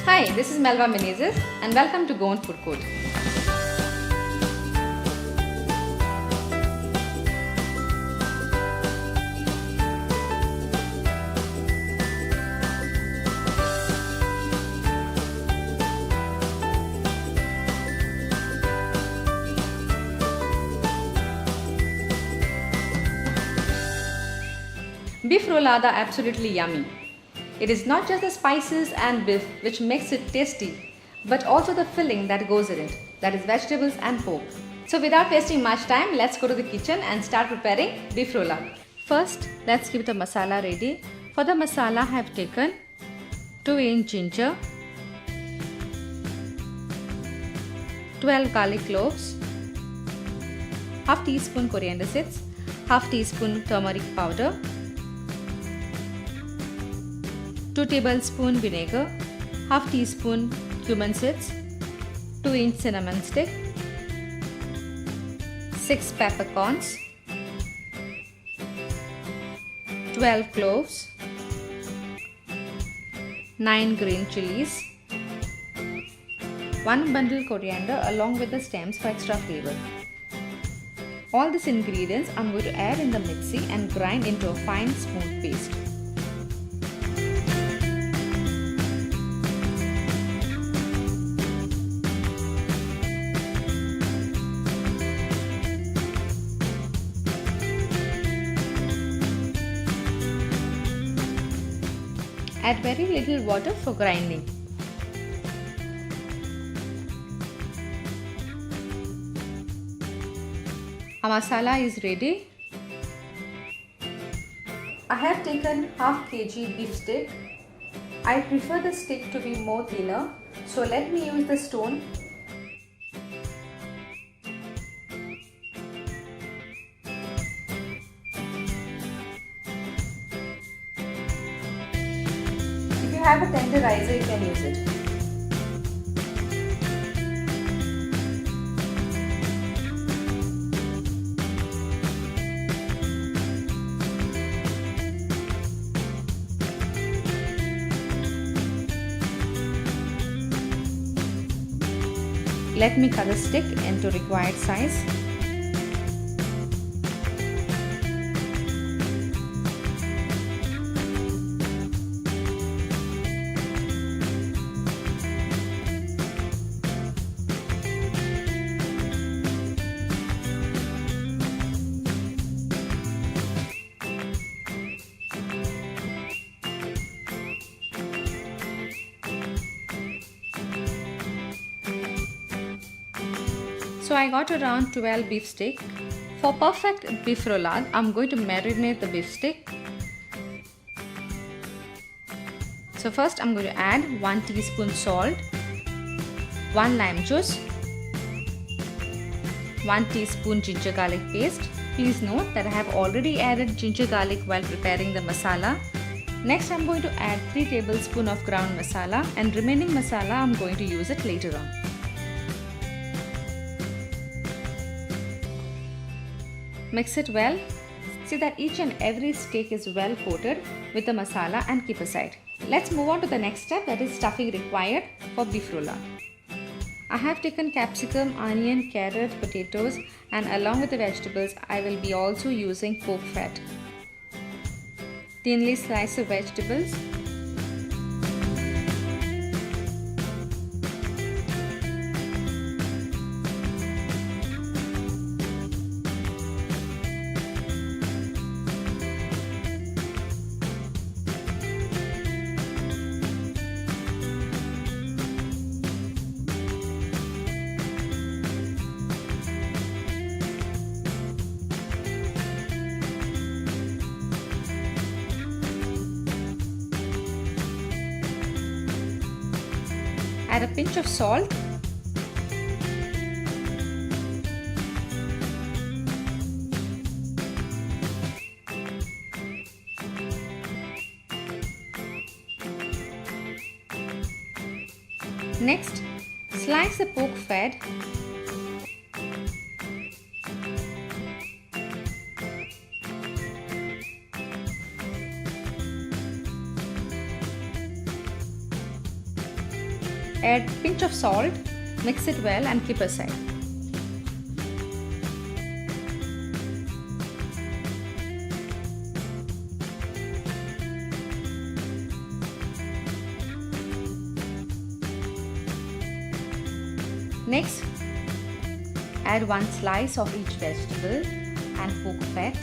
Hi, this is Melba Menezes and welcome to Goan Food Court. Beef roulade are absolutely yummy. It is not just the spices and beef which makes it tasty, but also the filling that goes in it, that is vegetables and pork. So without wasting much time, let's go to the kitchen and start preparing beef roulade. First, let's keep the masala ready. For the masala, I have taken 2-inch ginger, 12 garlic cloves, half teaspoon coriander seeds, half teaspoon turmeric powder, 2 tablespoon vinegar, half teaspoon cumin seeds, 2-inch cinnamon stick, 6 peppercorns, 12 cloves, 9 green chilies, 1 bundle coriander along with the stems for extra flavor. All these ingredients I'm going to add in the mixie and grind into a fine smooth paste. Add very little water for grinding. Our masala is ready. I have taken half kg beef stick. I prefer the stick to be more thinner, so let me use the stone. If you have a tenderizer, you can use it. Let me cut the stick into required size. So I got around 12 beef stick. For perfect beef roulade, I'm going to marinate the beef stick. So first I'm going to add 1 teaspoon salt, 1 lime juice, 1 teaspoon ginger garlic paste. Please note that I have already added ginger garlic while preparing the masala. Next I'm going to add 3 tablespoons of ground masala, and remaining masala I'm going to use it later on. Mix it well. See that each and every steak is well coated with the masala and keep aside. Let's move on to the next step, that is stuffing required for beef roulade. I have taken capsicum, onion, carrot, potatoes, and along with the vegetables I will be also using pork fat. Thinly slice the vegetables. Add a pinch of salt. Next, slice the pork fat. Add pinch of salt, mix it well and keep aside. Next, add one slice of each vegetable and pork fat.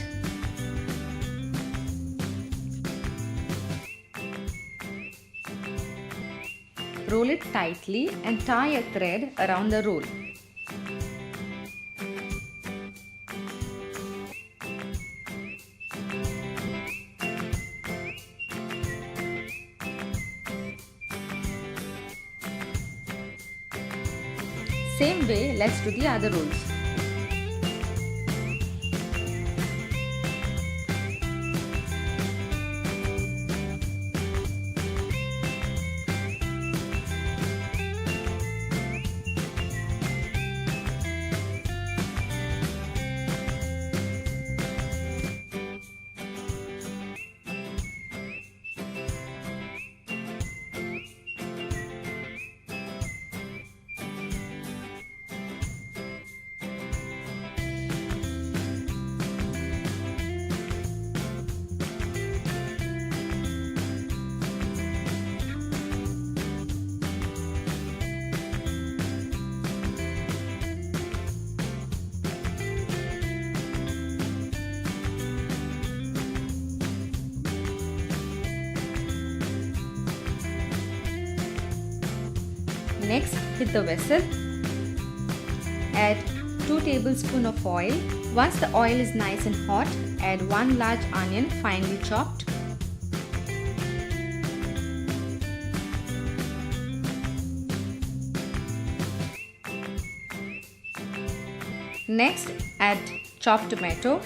Roll it tightly and tie a thread around the roll. Same way, let's do the other rolls. Next, with the vessel, add 2 tablespoons of oil. Once the oil is nice and hot, add 1 large onion finely chopped. Next, add chopped tomato.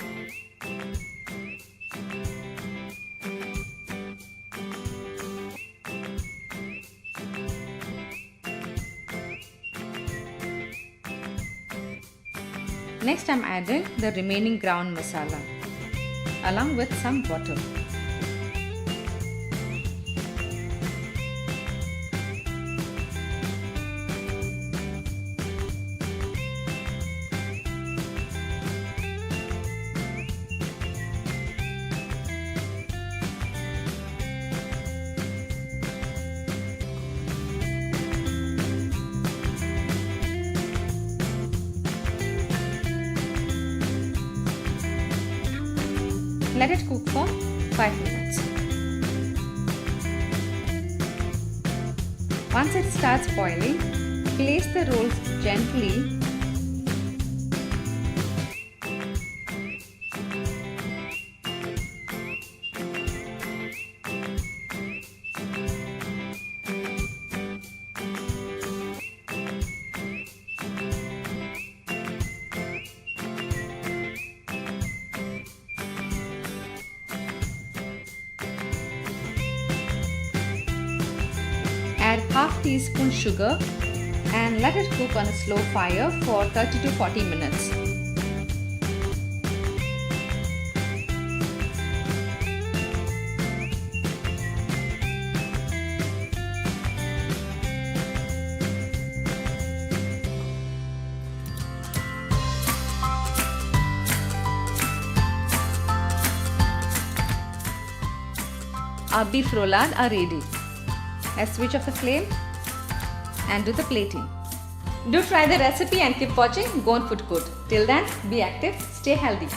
Next, I am adding the remaining ground masala along with some water. Let it cook for 5 minutes. Once it starts boiling, place the rolls gently . Add half teaspoon sugar and let it cook on a slow fire for 30 to 40 minutes. Our beef roulade are ready. Let's switch off the flame and do the plating. Do try the recipe and keep watching Goan Food Court. Till then, be active, stay healthy.